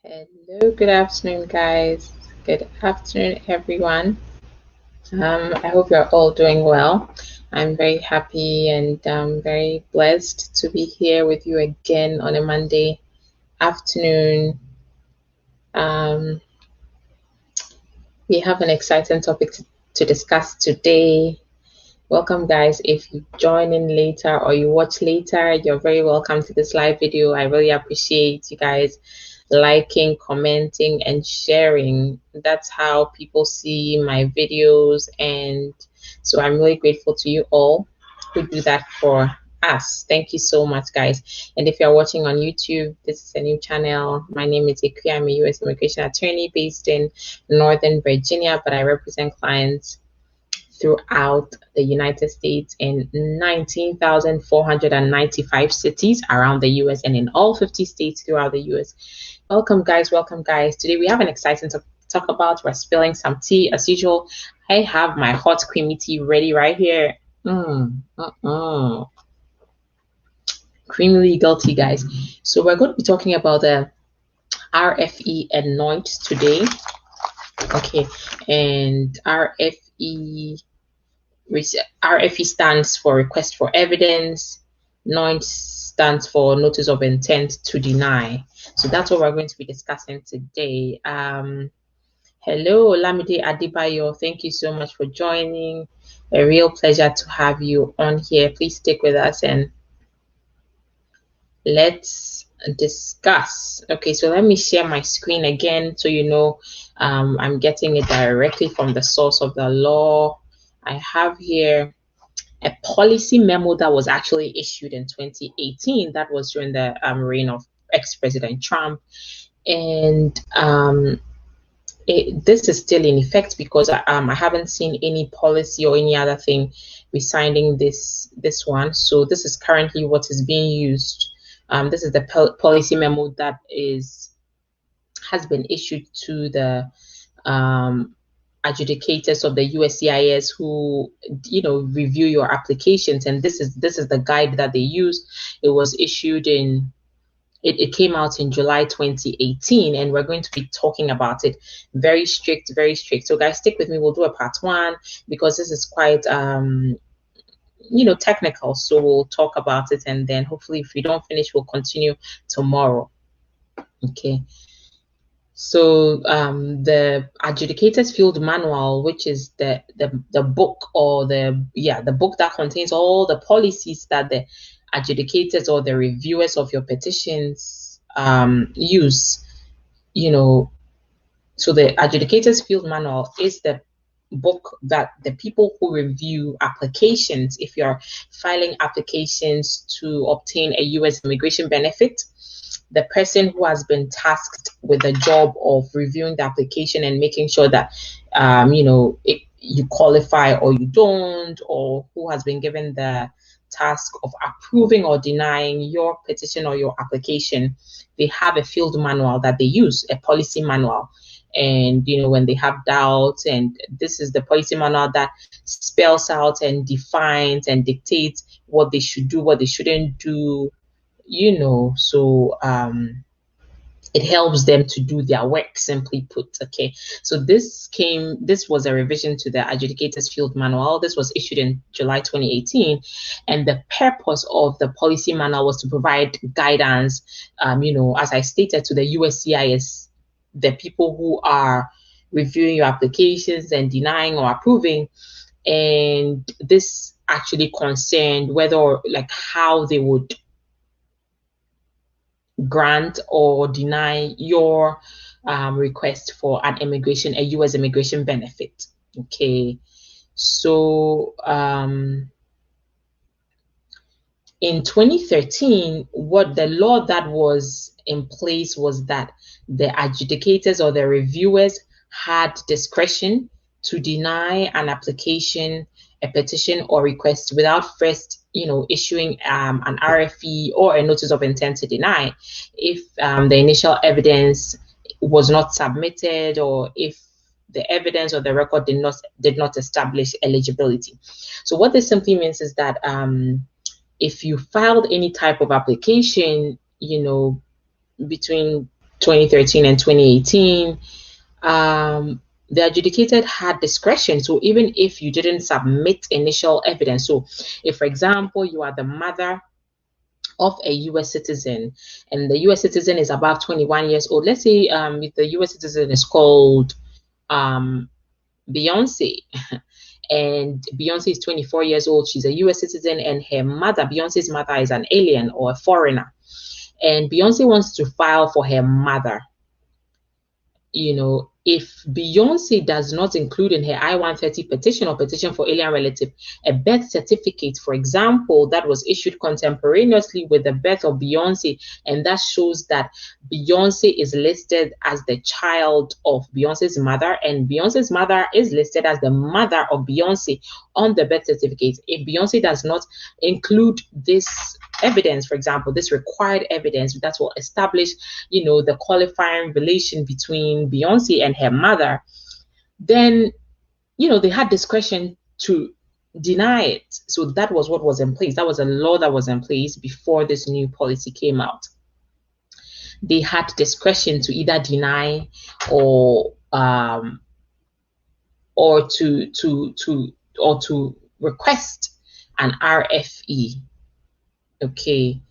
Hello, good afternoon, guys. Good afternoon, everyone. I hope you're all doing well. I'm very happy and very blessed to be here with you again on a Monday afternoon. Um, we have an exciting topic to discuss today. Welcome, guys. If you join in later or you watch later, you're very welcome to this live video. I really appreciate you guys liking, commenting, and sharing. That's how people see my videos, and so I'm really grateful to you all who do that for us. Thank you so much, guys. And if you're watching on YouTube, this is a new channel. My name is Akua. I'm a U.S. immigration attorney based in Northern Virginia, but I represent clients throughout the United States in 19,495 cities around the US and in all 50 states throughout the US. Welcome, guys. Welcome, guys. Today we have an exciting to talk about. We're spilling some tea as usual. I have my hot creamy tea ready right here. Creamy legal tea, guys. So we're going to be talking about the RFE and NOIDS today. Okay, and RFE stands for Request for Evidence. NOIDS stands for Notice of Intent to Deny. So that's what we're going to be discussing today. Hello, Lamide Adibayo. Thank you so much for joining. A real pleasure to have you on here. Please stick with us and let's discuss. Okay, so let me share my screen again so you know I'm getting it directly from the source of the law. I have here a policy memo that was actually issued in 2018. That was during the reign of ex-President Trump. And this is still in effect because I haven't seen any policy or any other thing resigning this one. So this is currently what is being used. This is the policy memo that has been issued to the adjudicators of the USCIS who review your applications, and this is the guide that they use. It was issued it came out in July 2018, and we're going to be talking about it. Very strict. So guys, stick with me. We'll do a part one because this is quite technical, so we'll talk about it, and then hopefully if we don't finish, we'll continue tomorrow. Okay. So the adjudicators field manual, which is the book or the book that contains all the policies that the adjudicators or the reviewers of your petitions use. So the adjudicators field manual is the book that the people who review applications, if you're filing applications to obtain a U.S. immigration benefit, the person who has been tasked with the job of reviewing the application and making sure that you qualify or you don't, or who has been given the task of approving or denying your petition or your application, they have a field manual that they use, a policy manual. And when they have doubts, and this is the policy manual that spells out and defines and dictates what they should do, what they shouldn't do, so it helps them to do their work, simply put. Okay, so this was a revision to the adjudicators field manual. This was issued in July 2018, and the purpose of the policy manual was to provide guidance, as I stated, to the USCIS, the people who are reviewing your applications and denying or approving. And this actually concerned whether, like, how they would grant or deny your request for a U.S. immigration benefit. Okay, so in 2013, what the law that was in place was that the adjudicators or the reviewers had discretion to deny an application, a petition, or request without first issuing an RFE or a notice of intent to deny if the initial evidence was not submitted, or if the evidence or the record did not establish eligibility. So what this simply means is that if you filed any type of application, between 2013 and 2018, the adjudicator had discretion. So even if you didn't submit initial evidence, so if, for example, you are the mother of a U.S. citizen and the U.S. citizen is above 21 years old, let's say if the U.S. citizen is called Beyonce, and Beyonce is 24 years old, she's a U.S. citizen, and her mother, Beyonce's mother, is an alien or a foreigner, and Beyonce wants to file for her mother. If Beyonce does not include in her I-130 petition or petition for alien relative a birth certificate, for example, that was issued contemporaneously with the birth of Beyonce, and that shows that Beyonce is listed as the child of Beyonce's mother, and Beyonce's mother is listed as the mother of Beyonce on the birth certificate. If Beyonce does not include this evidence, for example, this required evidence that will establish, the qualifying relation between Beyonce and her mother, then, they had discretion to deny it. So that was what was in place. That was a law that was in place before this new policy came out. They had discretion to either deny or to request an RFE. Okay,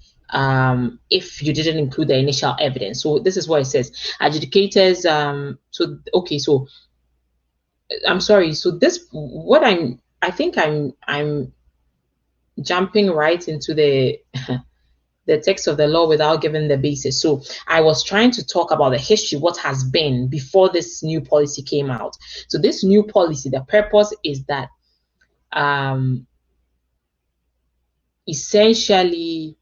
if you didn't include the initial evidence. So this is what it says. Adjudicators, so I'm sorry. So this, I think I'm jumping right into the the text of the law without giving the basis. So I was trying to talk about the history, what has been before this new policy came out. So this new policy, the purpose is that essentially,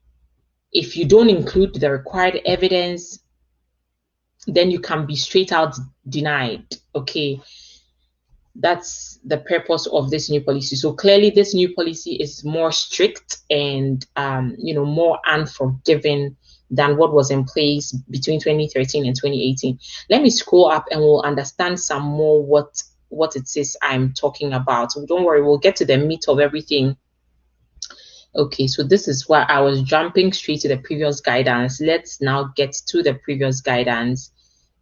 if you don't include the required evidence, then you can be straight out denied. Okay, that's the purpose of this new policy. So clearly this new policy is more strict and more unforgiving than what was in place between 2013 and 2018. Let me scroll up and we'll understand some more what it is I'm talking about. So don't worry, we'll get to the meat of everything. Okay, so this is why I was jumping straight to the previous guidance. Let's now get to the previous guidance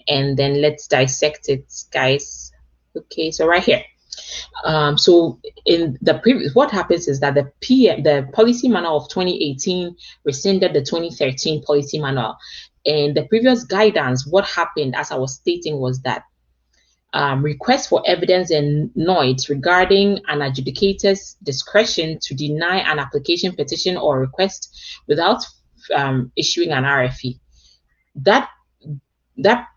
and then let's dissect it, guys. Okay, so right here. So in the previous, what happens is that the policy manual of 2018 rescinded the 2013 policy manual. And the previous guidance, what happened, as I was stating, was that request for evidence and NOIDS regarding an adjudicator's discretion to deny an application, petition, or request without issuing an RFE. That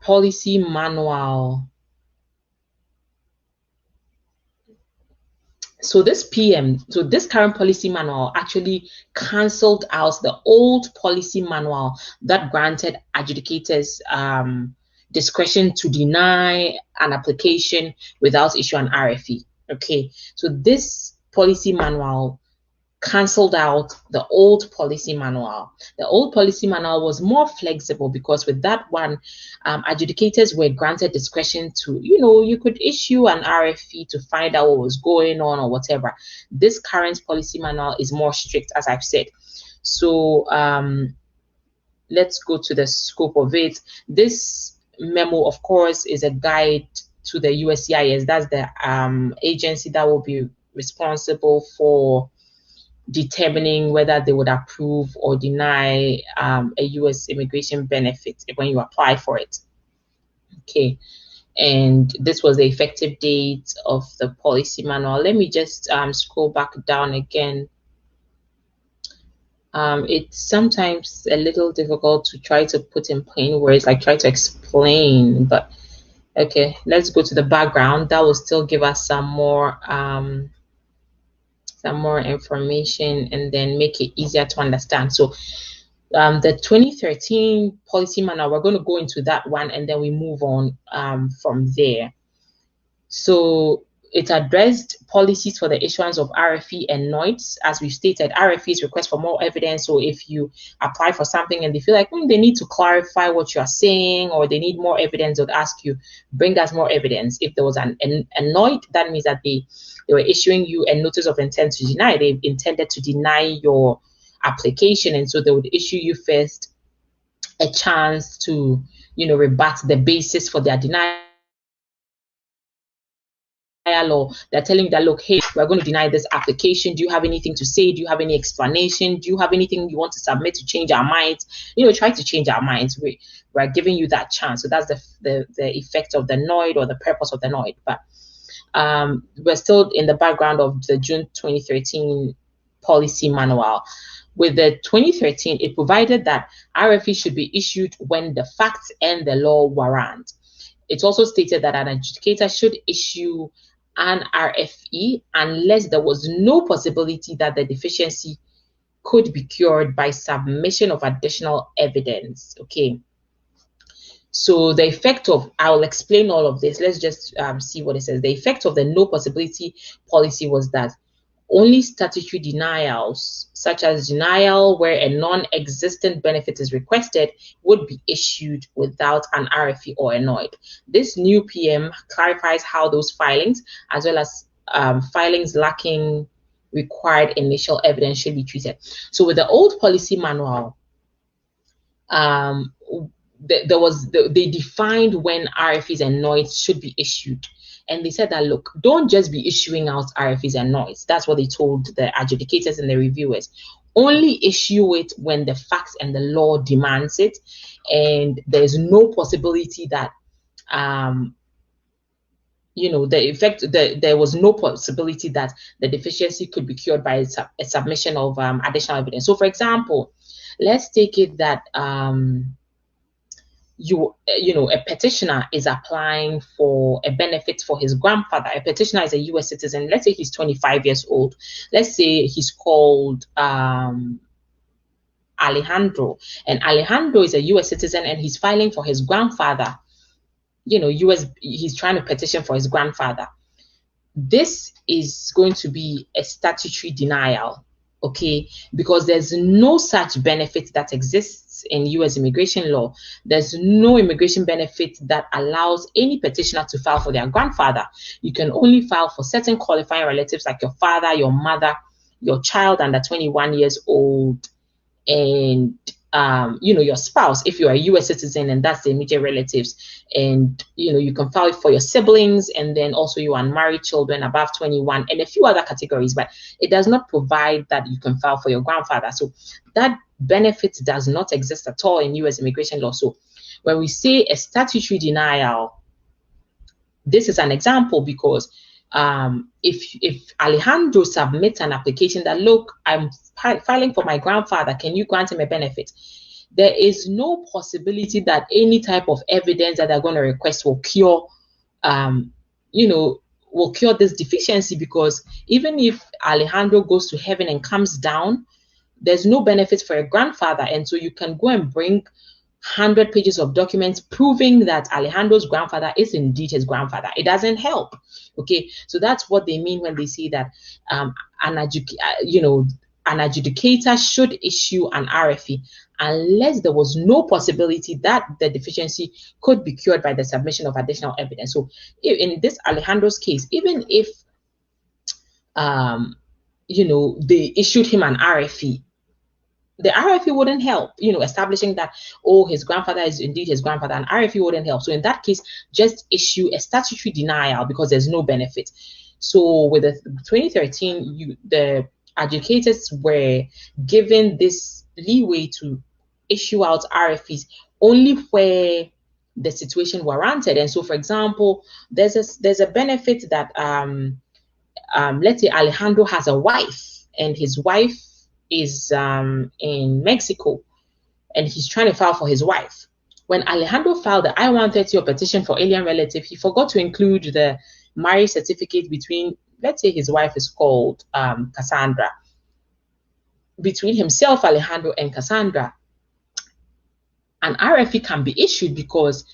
policy manual. So this current policy manual actually cancelled out the old policy manual that granted adjudicators discretion to deny an application without issuing an RFE. Okay, so this policy manual cancelled out the old policy manual. The old policy manual was more flexible because with that one, adjudicators were granted discretion to, you could issue an RFE to find out what was going on or whatever. This current policy manual is more strict, as I've said. So let's go to the scope of it. This memo, of course, is a guide to the USCIS. That's the agency that will be responsible for determining whether they would approve or deny a U.S. immigration benefit when you apply for it. Okay, and this was the effective date of the policy manual. Let me just scroll back down again. It's sometimes a little difficult to try to put in plain words, like try to explain, but okay, let's go to the background. That will still give us some more information and then make it easier to understand. So the 2013 policy manual, we're going to go into that one and then we move on from there. So it addressed policies for the issuance of RFE and NOIDS. As we stated, RFE is request for more evidence. So if you apply for something and they feel like they need to clarify what you are saying or they need more evidence, they'll ask you, bring us more evidence. If there was a NOID, that means that they were issuing you a notice of intent to deny. They intended to deny your application, and so they would issue you first a chance to rebut the basis for their denial, or they're telling you that, look, hey, we're going to deny this application. Do you have anything to say? Do you have any explanation? Do you have anything you want to submit to change our minds? Try to change our minds. We're giving you that chance. So that's the effect of the NOID, or the purpose of the NOID. But we're still in the background of the June 2013 policy manual. With the 2013, it provided that RFE should be issued when the facts and the law warrant. It also stated that an adjudicator should issue an RFE unless there was no possibility that the deficiency could be cured by submission of additional evidence. Okay. So the effect of, I'll explain all of this. Let's just see what it says. The effect of the no possibility policy was that only statutory denials, such as denial where a non-existent benefit is requested, would be issued without an RFE or a NOID. This new PM clarifies how those filings, as well as filings lacking required initial evidence, should be treated. So with the old policy manual, they defined when RFEs and NOIDs should be issued. And they said that, look, don't just be issuing out RFEs and NOIDs. That's what they told the adjudicators and the reviewers. Only issue it when the facts and the law demands it, and there's no possibility that, there was no possibility that the deficiency could be cured by a submission of additional evidence. So, for example, let's take it that a petitioner is applying for a benefit for his grandfather. A petitioner is a U.S. citizen. Let's say he's 25 years old. Let's say he's called Alejandro, and Alejandro is a U.S. citizen, and he's filing for his grandfather. He's trying to petition for his grandfather. This is going to be a statutory denial, okay, because there's no such benefit that exists in U.S. immigration law. There's no immigration benefit that allows any petitioner to file for their grandfather. You can only file for certain qualifying relatives like your father, your mother, your child under 21 years old, and your spouse if you're a U.S. citizen, and that's the immediate relatives. And you can file for your siblings, and then also your unmarried children above 21, and a few other categories, but it does not provide that you can file for your grandfather. So that benefit does not exist at all in U.S. immigration law. So when we say a statutory denial, this is an example, because if Alejandro submits an application that, look, I'm filing for my grandfather, can you grant him a benefit? There is no possibility that any type of evidence that they're going to request will cure, will cure this deficiency, because even if Alejandro goes to heaven and comes down, there's no benefit for a grandfather. And so you can go and bring 100 pages of documents proving that Alejandro's grandfather is indeed his grandfather. It doesn't help. Okay, so that's what they mean when they say that an adjudicator should issue an RFE unless there was no possibility that the deficiency could be cured by the submission of additional evidence. So in this Alejandro's case, even if they issued him an RFE, the RFE wouldn't help, establishing that, oh, his grandfather is indeed his grandfather. An RFE wouldn't help. So in that case, just issue a statutory denial, because there's no benefit. So with the 2013, the adjudicators were given this leeway to issue out RFEs only where the situation warranted. And so, for example, there's a benefit that let's say Alejandro has a wife, and his wife is in Mexico, and he's trying to file for his wife. When Alejandro filed the I-130 or petition for alien relative, he forgot to include the marriage certificate between, let's say his wife is called Cassandra, between himself, Alejandro, and Cassandra. An RFE can be issued because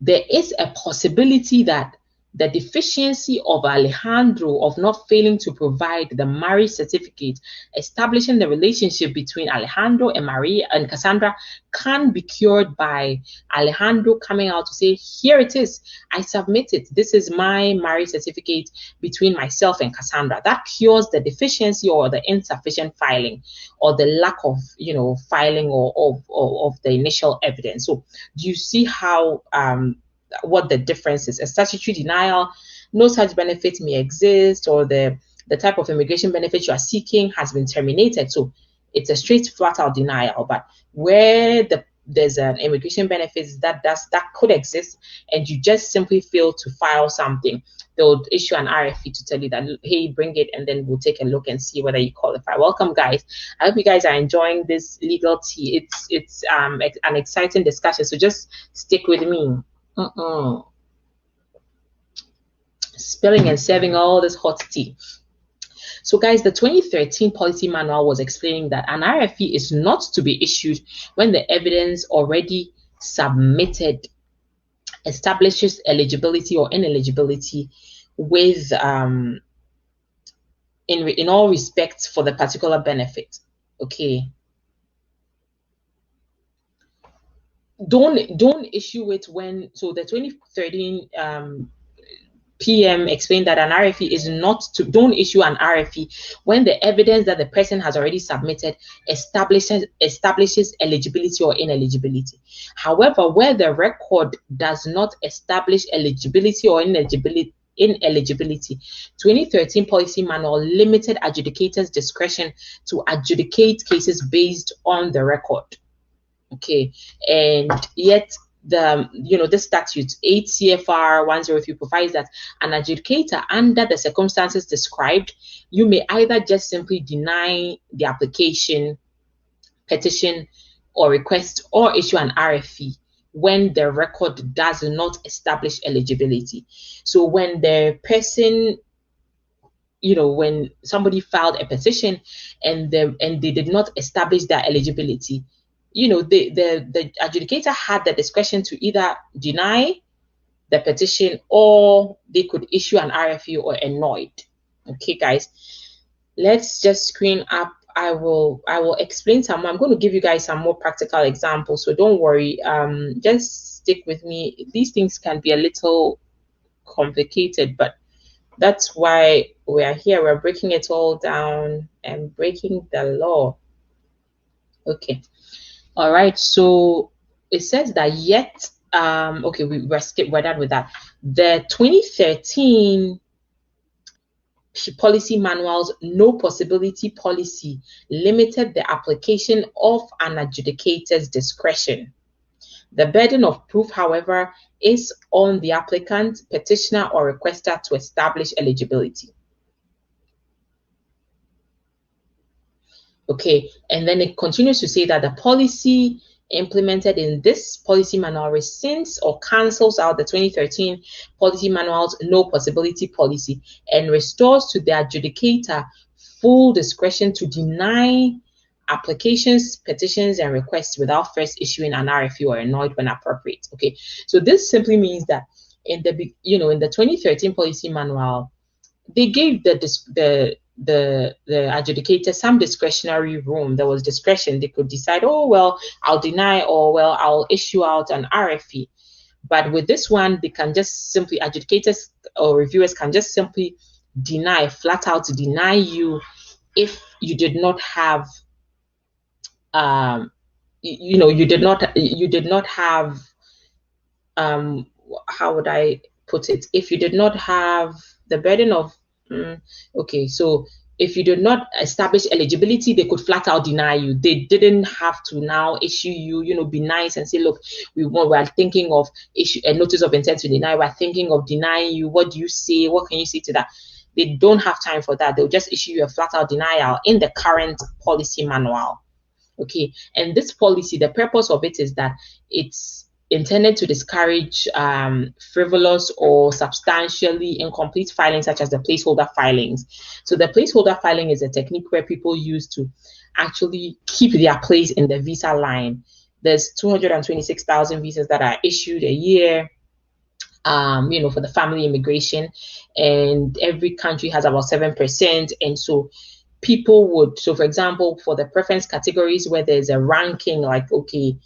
there is a possibility that the deficiency of Alejandro of not failing to provide the marriage certificate establishing the relationship between Alejandro and Maria and Cassandra can be cured by Alejandro coming out to say, here it is, I submit it. This is my marriage certificate between myself and Cassandra. That cures the deficiency or the insufficient filing or the lack of, filing or of the initial evidence. So do you see how what the difference is? A statutory denial, no such benefit may exist, or the type of immigration benefit you are seeking has been terminated. So it's a straight flat out denial. But where there's an immigration benefits that could exist and you just simply fail to file something, they'll issue an RFE to tell you that, hey, bring it, and then we'll take a look and see whether you qualify. Welcome, guys. I hope you guys are enjoying this legal tea. It's an exciting discussion, so just stick with me. Spilling and serving all this hot tea. So guys, the 2013 policy manual was explaining that an RFE is not to be issued when the evidence already submitted establishes eligibility or ineligibility with in all respects for the particular benefit. Okay. Don't issue it when, so the 2013 PM explained that an RFE is not to, don't issue an RFE when the evidence that the person has already submitted establishes eligibility or ineligibility. However, where the record does not establish eligibility or ineligibility, 2013 policy manual limited adjudicators' discretion to adjudicate cases based on the record. Okay, and yet the statute 8 CFR 103 provides that an adjudicator, under the circumstances described, you may either just simply deny the application, petition, or request, or issue an RFE when the record does not establish eligibility. So when the person, when somebody filed a petition and they did not establish their eligibility, the adjudicator had the discretion to either deny the petition or they could issue an RFE or a NOID. Okay, guys, let's just screen up. I will explain some. I'm going to give you guys some more practical examples, so don't worry. Just stick with me. These things can be a little complicated, but that's why we are here. We're breaking it all down and breaking the law. Okay. All right, so it says that yet, okay, we're done with that. The 2013 policy manual's no possibility policy limited the application of an adjudicator's discretion. The burden of proof, however, is on the applicant, petitioner, or requester to establish eligibility. Okay, and then it continues to say that the policy implemented in this policy manual rescinds or cancels out the 2013 policy manual's no possibility policy and restores to the adjudicator full discretion to deny applications, petitions, and requests without first issuing an RFE or a NOID when appropriate. Okay, so this simply means that in the in the 2013 policy manual, they gave the adjudicator some discretionary room. There was discretion. They could decide, oh, well, I'll deny, or well, I'll issue out an RFE. But with this one, they can just simply, adjudicators or reviewers can just simply deny, flat out deny you if you did not have, you did not have, how would I put it? If you did not have the burden of, okay, so if you did not establish eligibility, they could flat out deny you. They didn't have to now issue you, be nice and say, look, we are thinking of issue a notice of intent to deny. We're thinking of denying you. What do you say? What can you say to that? They don't have time for that. They'll just issue you a flat out denial in the current policy manual. Okay, and this policy, the purpose of it is that it's intended to discourage frivolous or substantially incomplete filings, such as the placeholder filings. So the placeholder filing is a technique where people use to actually keep their place in the visa line. There's 226,000 visas that are issued a year. for the family immigration, and every country has about 7%. And so people would, so for example, for the preference categories where there's a ranking, like, okay,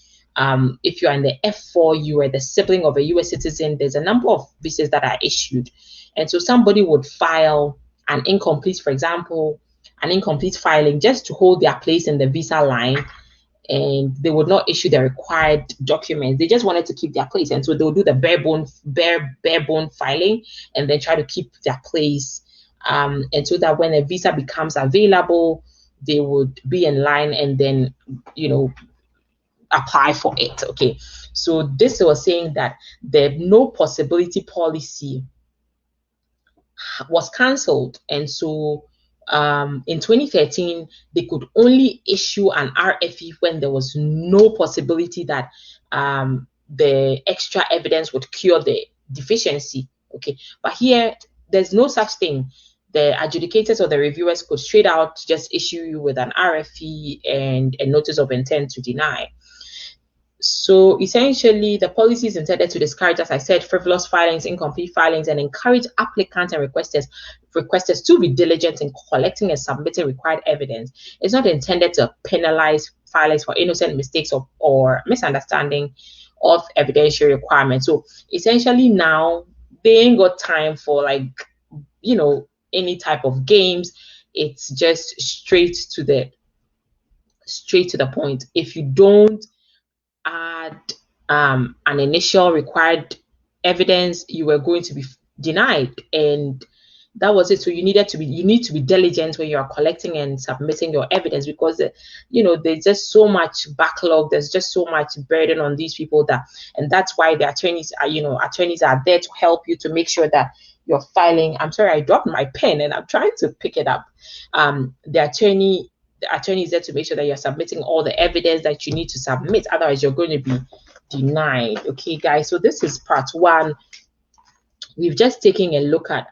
if you're in the F4, you are the sibling of a US citizen, there's a number of visas that are issued. And so somebody would file an incomplete, for example, an incomplete filing just to hold their place in the visa line, and they would not issue the required documents. They just wanted to keep their place, and so they'll do the bare bone filing and then try to keep their place. And so that when a visa becomes available, they would be in line and then, apply for it. Okay, so this was saying that the no possibility policy was cancelled, and so in 2013 they could only issue an RFE when there was no possibility that the extra evidence would cure the deficiency. Okay, but here there's no such thing. The adjudicators or the reviewers could straight out just issue you with an RFE and a notice of intent to deny. So essentially, the policy is intended to discourage, as I said, frivolous filings, incomplete filings, and encourage applicants and requesters to be diligent in collecting and submitting required evidence. It's not intended to penalize filers for innocent mistakes or misunderstanding of evidentiary requirements. So essentially, now they ain't got time for any type of games. It's just straight to the point. If you don't add an initial required evidence, you were going to be denied, and that was it. So you need to be diligent when you are collecting and submitting your evidence, because there's just so much backlog, there's just so much burden on these people, and that's why the attorneys are there to help you, to make sure that you're filing. I'm sorry, I dropped my pen and I'm trying to pick it up. The attorney is there to make sure that you're submitting all the evidence that you need to submit. Otherwise, you're going to be denied. Okay, guys. So this is part one. We've just taken a look at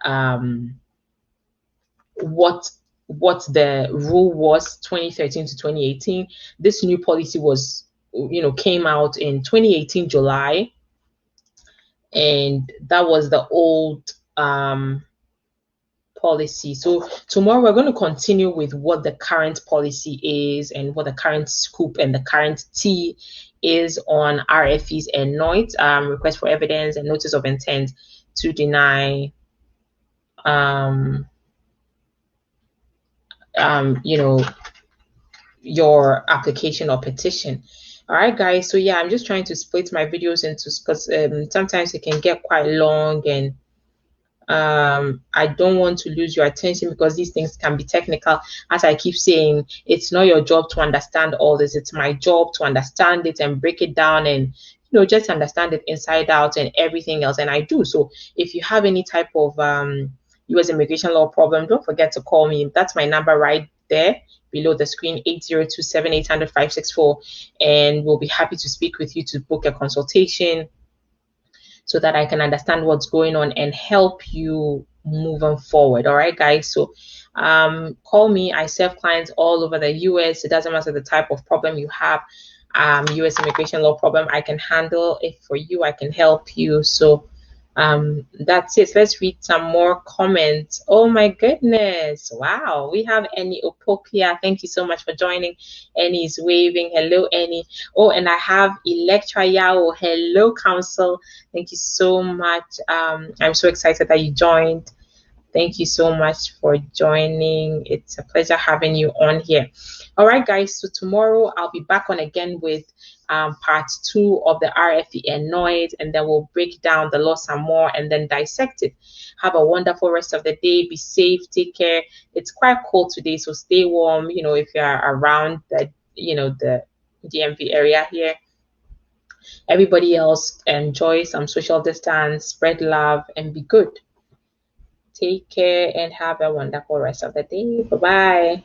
what the rule was 2013 to 2018. This new policy was, came out in 2018 July, and that was the old policy. So tomorrow we're going to continue with what the current policy is and what the current scoop and the current tea is on RFEs and NOIDS, request for evidence and notice of intent to deny your application or petition. All right, guys. So yeah, I'm just trying to split my videos into, because sometimes it can get quite long, and I don't want to lose your attention because these things can be technical. As I keep saying, it's not your job to understand all this. It's my job to understand it and break it down and just understand it inside out and everything else. And I do. So if you have any type of U.S. immigration law problem, don't forget to call me. That's my number right there below the screen, 802-7800-564, and we'll be happy to speak with you to book a consultation, so that I can understand what's going on and help you moving forward. All right, guys. So call me. I serve clients all over the US. It doesn't matter the type of problem you have. US immigration law problem, I can handle it for you. I can help you. So that's it. Let's read some more comments. Oh my goodness. Wow. We have Annie Opokia. Thank you so much for joining. Annie is waving. Hello, Annie. Oh, and I have Electra Yao. Hello, Council. Thank you so much. I'm so excited that you joined. Thank you so much for joining. It's a pleasure having you on here. All right, guys. So tomorrow I'll be back on again with part 2 of the RFE and NOIDS, and then we'll break down the law some more and then dissect it. Have a wonderful rest of the day. Be safe. Take care. It's quite cold today, so stay warm. If you're around the the DMV area here. Everybody else, enjoy some social distance, spread love, and be good. Take care and have a wonderful rest of the day. Bye-bye.